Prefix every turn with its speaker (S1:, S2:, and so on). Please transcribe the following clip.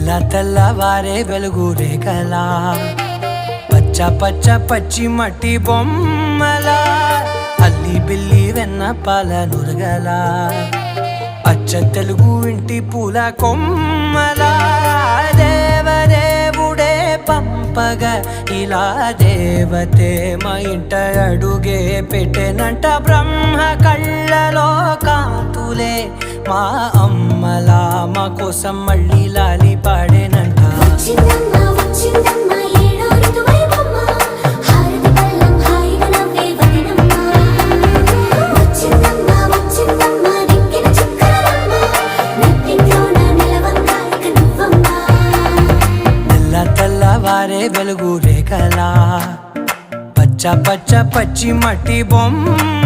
S1: తెల్ల తెల్లవారే వెలుగు రేఖలా పచ్చ పచ్చ పచ్చి మట్టి బొమ్మలా అల్లి బిల్లి వెన్న పాల నురగలా అచ్చ తెలుగు ఇంటి పూల కొమ్మలా దేవదేవుడే పంపగా ఇలా దేవతే మా ఇంట అడుగే పెట్టెనంట బ్రహ్మ కళ్ళలో కాంతులే మా అమ్మలా మా కోసం మళ్ళీ లాలి పాడేనంట తెల్లవారే వెలుగు రేఖలా పచ్చ పచ్చ పచ్చి మట్టి బొమ్మ